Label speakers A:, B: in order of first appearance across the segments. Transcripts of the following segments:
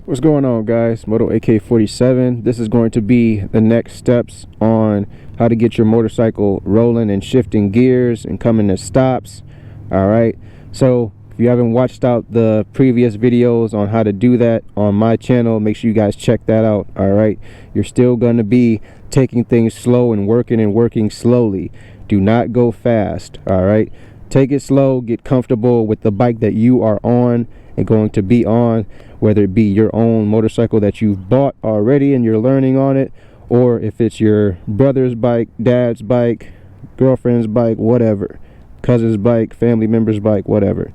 A: What's going on, guys? Moto AK47. This is going to be the next steps on how to get your motorcycle rolling and shifting gears and coming to stops. All right, so if you haven't watched out the previous videos on how to do that on my channel, make sure you guys check that out. All right, you're still going to be taking things slow and working slowly. Do not go fast. All right, take it slow, get comfortable with the bike that you are on and going to be on, whether it be your own motorcycle that you've bought already and you're learning on it, or if it's your brother's bike, dad's bike, girlfriend's bike, whatever, cousin's bike, family member's bike, whatever.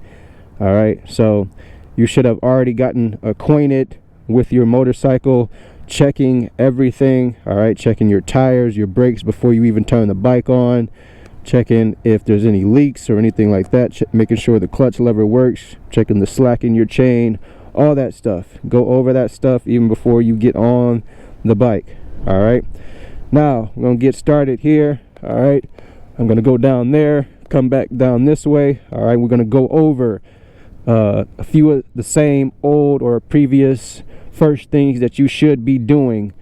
A: All right, so you should have already gotten acquainted with your motorcycle, checking everything. All right, checking your tires, your brakes before you even turn the bike on, checking if there's any leaks or anything like that, making sure the clutch lever works, checking the slack in your chain, all that stuff. Go over that stuff even before you get on the bike. All right, now we're gonna get started here. All right, I'm gonna go down there, come back down this way. All right, we're gonna go over a few of the same old or previous first things that you should be doing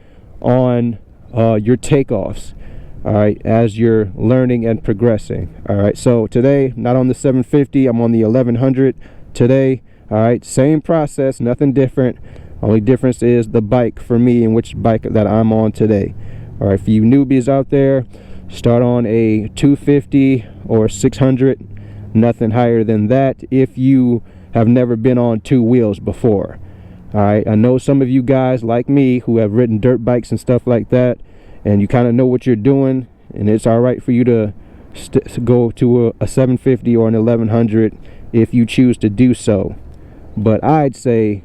A: on your takeoffs. All right, as you're learning and progressing. All right, so today, not on the 750, I'm on the 1100 today. All right, same process, nothing different. Only difference is the bike for me and which bike that I'm on today. All right, for you newbies out there, start on a 250 or 600, nothing higher than that if you have never been on two wheels before. All right, I know some of you guys like me who have ridden dirt bikes and stuff like that, and you kind of know what you're doing, and it's all right for you to go to a 750 or an 1100 if you choose to do so. But I'd say,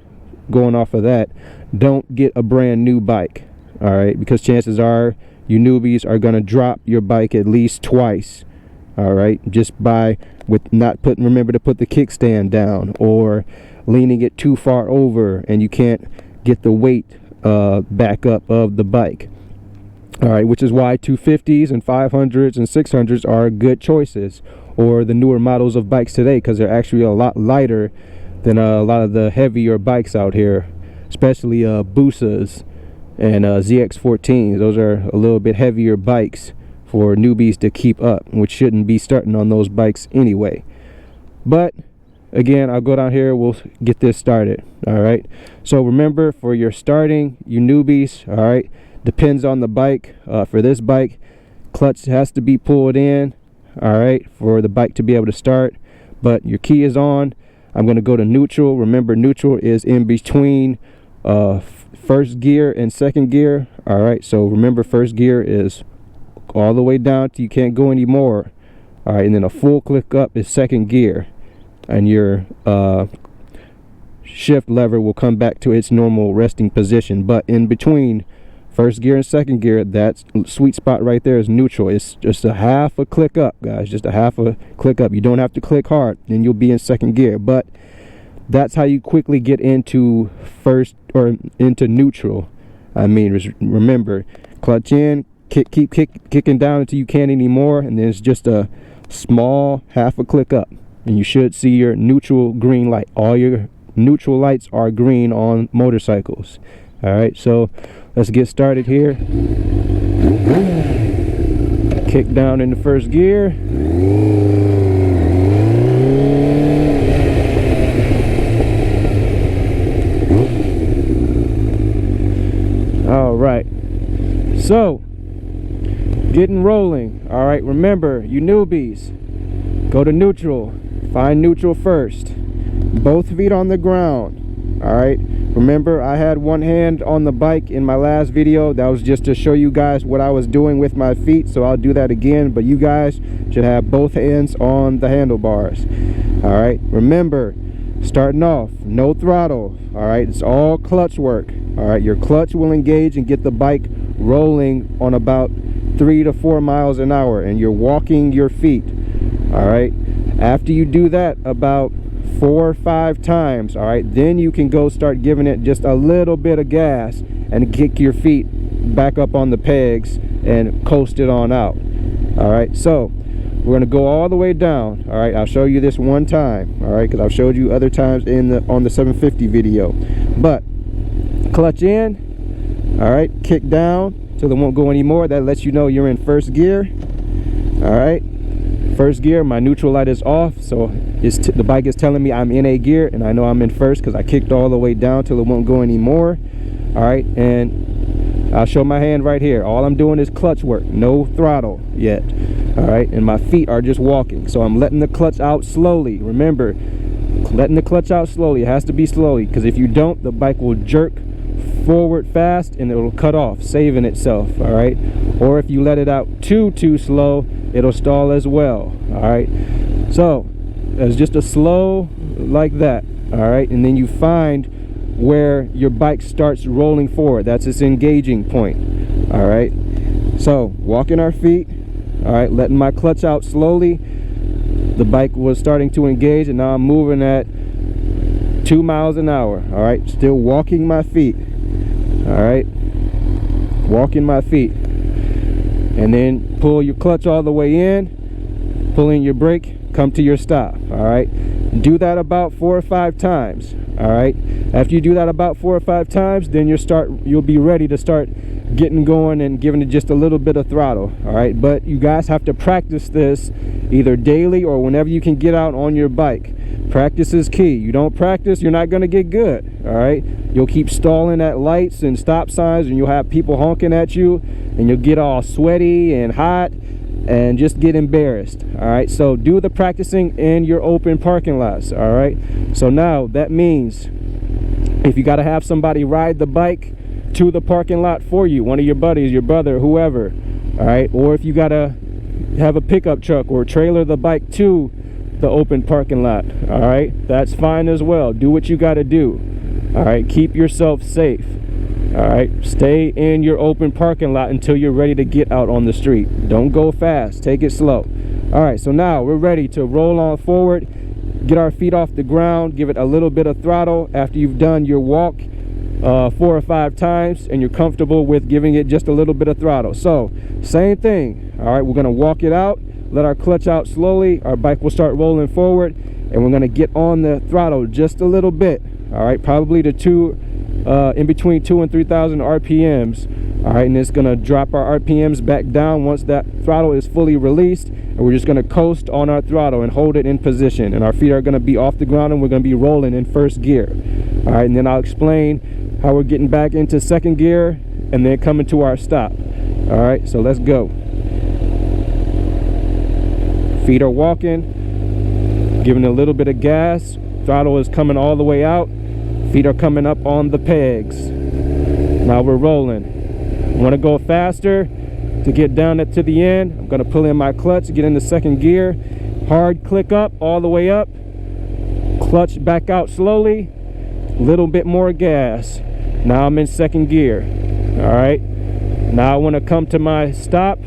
A: going off of that, don't get a brand new bike. All right, because chances are you newbies are going to drop your bike at least twice. All right, just by with not putting, remember to put the kickstand down, or leaning it too far over and you can't get the weight back up of the bike. All right, which is why 250s and 500s and 600s are good choices, or the newer models of bikes today, because they're actually a lot lighter than a lot of the heavier bikes out here, especially Busas and ZX14s. Those are a little bit heavier bikes for newbies to keep up, which shouldn't be starting on those bikes anyway. But again, I'll go down here, we'll get this started. All right, so remember, for your starting, you newbies, all right, depends on the bike. For this bike, clutch has to be pulled in, all right, for the bike to be able to start. But your key is on. I'm going to go to neutral. Remember, neutral is in between first gear and second gear. All right, so remember, first gear is all the way down till you can't go anymore. All right, and then a full click up is second gear, and your shift lever will come back to its normal resting position. But in between first gear and second gear, that sweet spot right there is neutral. It's just a half a click up, guys, just a half a click up. You don't have to click hard, then you'll be in second gear. But that's how you quickly get into first or into neutral. I mean, remember, clutch in, keep kicking down until you can't anymore, and then it's just a small half a click up, and you should see your neutral green light. All your neutral lights are green on motorcycles. All right, so let's get started here. Kick down in the first gear. All right, so getting rolling. All right, remember, you newbies, go to neutral. Find neutral first. Both feet on the ground. All right, remember, I had one hand on the bike in my last video. That was just to show you guys what I was doing with my feet, so I'll do that again. But you guys should have both hands on the handlebars. All right, remember, starting off, no throttle. All right, it's all clutch work. All right, your clutch will engage and get the bike rolling on about 3 to 4 miles an hour, and you're walking your feet. All right, after you do that about 4 or 5 times, all right, then you can go start giving it just a little bit of gas and kick your feet back up on the pegs and coast it on out. All right, so we're going to go all the way down. All right, I'll show you this one time, all right, because I've showed you other times on the 750 video. But clutch in. All right, kick down till it won't go anymore. That lets you know you're in first gear. All right, first gear, my neutral light is off, so the bike is telling me I'm in a gear, and I know I'm in first because I kicked all the way down till it won't go anymore. All right, and I'll show my hand right here. All I'm doing is clutch work, no throttle yet. All right, and my feet are just walking, so I'm letting the clutch out slowly. Remember, letting the clutch out slowly. It has to be slowly, because if you don't, the bike will jerk forward fast and it'll cut off, saving itself. All right, or if you let it out too slow, it'll stall as well. All right, so it's just a slow like that. All right, and then you find where your bike starts rolling forward. That's its engaging point. All right, so walking our feet. All right, letting my clutch out slowly. The bike was starting to engage, and now I'm moving at 2 miles an hour. All right, still walking my feet. All right, walking my feet, and then pull your clutch all the way in, pull in your brake, come to your stop. All right, do that about 4 or 5 times. All right, after you do that about 4 or 5 times, then you'll be ready to start getting going and giving it just a little bit of throttle. All right, but you guys have to practice this either daily or whenever you can get out on your bike. Practice is key. You don't practice, you're not going to get good. All right, you'll keep stalling at lights and stop signs, and you'll have people honking at you, and you'll get all sweaty and hot and just get embarrassed. All right, so do the practicing in your open parking lots. All right, so now that means if you got to have somebody ride the bike to the parking lot for you, one of your buddies, your brother, whoever, all right, or if you got to have a pickup truck or trailer the bike to the open parking lot, all right, that's fine as well. Do what you got to do. All right, keep yourself safe. All right, stay in your open parking lot until you're ready to get out on the street. Don't go fast, take it slow. All right, so now we're ready to roll on forward, get our feet off the ground, give it a little bit of throttle after you've done your walk 4 or 5 times and you're comfortable with giving it just a little bit of throttle. So same thing. All right, we're going to walk it out, let our clutch out slowly, our bike will start rolling forward, and we're going to get on the throttle just a little bit. All right, probably to in between 2,000 and 3,000 RPMs. All right, and it's going to drop our RPMs back down once that throttle is fully released, and we're just going to coast on our throttle and hold it in position, and our feet are going to be off the ground, and we're going to be rolling in first gear. All right, and then I'll explain how we're getting back into second gear and then coming to our stop. All right, so let's go. Feet are walking, giving a little bit of gas. Throttle is coming all the way out. Feet are coming up on the pegs. Now we're rolling. Want to go faster to get down to the end. I'm going to pull in my clutch, get into second gear. Hard click up all the way up. Clutch back out slowly. Little bit more gas. Now I'm in second gear. All right, now I want to come to my stop,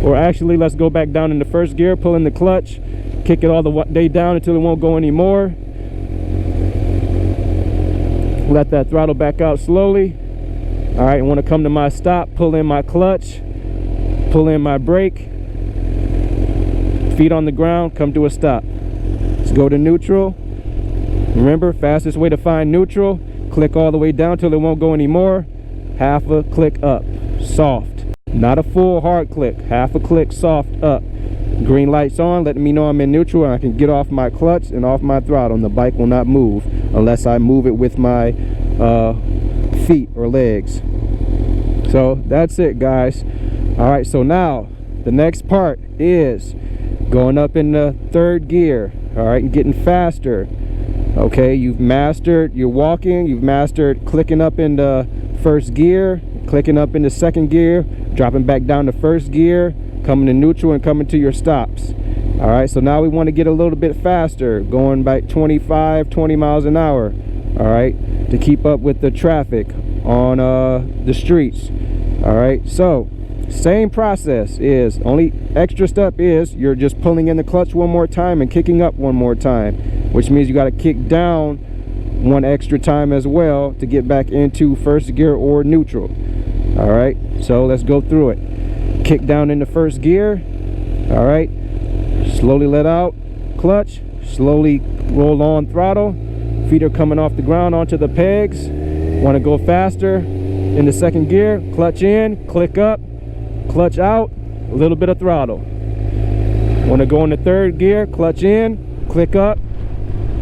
A: or actually let's go back down into first gear, pull in the clutch, kick it all the way down until it won't go anymore. Let that throttle back out slowly. All right, I want to come to my stop, pull in my clutch, pull in my brake, feet on the ground, come to a stop. Let's go to neutral. Remember, fastest way to find neutral, click all the way down till it won't go anymore. Half a click up, soft. Not a full hard click, half a click soft up. Green light's on, letting me know I'm in neutral, and I can get off my clutch and off my throttle, and the bike will not move unless I move it with my feet or legs. So that's it, guys. All right, so now the next part is going up in the third gear. All right, and getting faster. Okay, you've mastered your walking, you've mastered clicking up into first gear, clicking up into second gear, dropping back down to first gear, coming to neutral, and coming to your stops. All right, so now we want to get a little bit faster, going back 20 miles an hour. All right, to keep up with the traffic on the streets. All right, so same process, is only extra step is you're just pulling in the clutch one more time and kicking up one more time, which means you got to kick down one extra time as well to get back into first gear or neutral. All right, so let's go through it. Kick down into first gear. All right, slowly let out clutch, slowly roll on throttle. Feet are coming off the ground onto the pegs. Want to go faster in the second gear, clutch in, click up, clutch out, a little bit of throttle. Want to go in the third gear, clutch in, click up,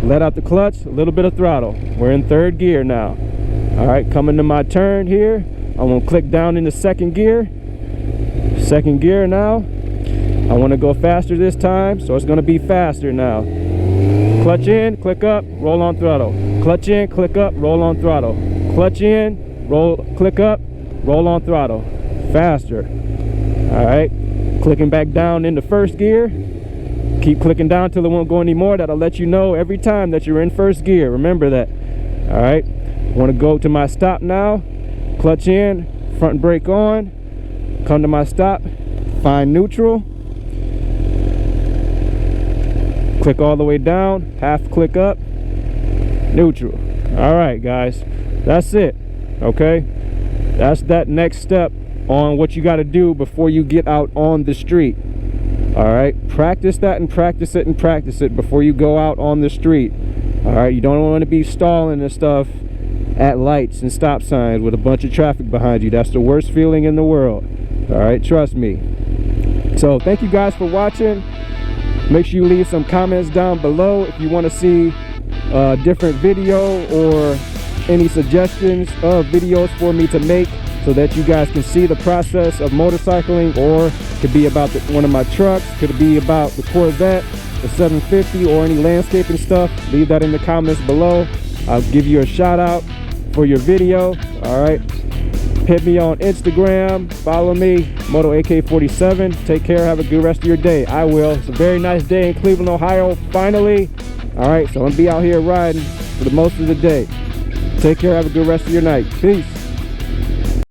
A: let out the clutch, a little bit of throttle. We're in third gear now. All right, coming to my turn here, I'm gonna click down in the second gear. Second gear now. I want to go faster this time, so it's gonna be faster now. Clutch in, click up, roll on throttle. Clutch in, click up, roll on throttle. Clutch in, roll, click up, roll on throttle. Faster. All right, clicking back down in the first gear. Keep clicking down till it won't go anymore. That'll let you know every time that you're in first gear. Remember that. All right, want to go to my stop now. Clutch in, front brake on, come to my stop, find neutral. Click all the way down, half click up, neutral. All right, guys, that's it. Okay, that's that next step on what you got to do before you get out on the street. All right, practice that and practice it and practice it before you go out on the street. All right, you don't want to be stalling and stuff at lights and stop signs with a bunch of traffic behind you. That's the worst feeling in the world. All right, trust me. So thank you guys for watching. Make sure you leave some comments down below if you want to see a different video or any suggestions of videos for me to make, so that you guys can see the process of motorcycling, or it could be about one of my trucks, could be about the Corvette, the 750, or any landscaping stuff. Leave that in the comments below. I'll give you a shout out for your video. All right, hit me on Instagram, follow me, MotoAK47. Take care, have a good rest of your day. I will. It's a very nice day in Cleveland, Ohio, finally. All right, so I'm gonna be out here riding for the most of the day. Take care, have a good rest of your night. Peace.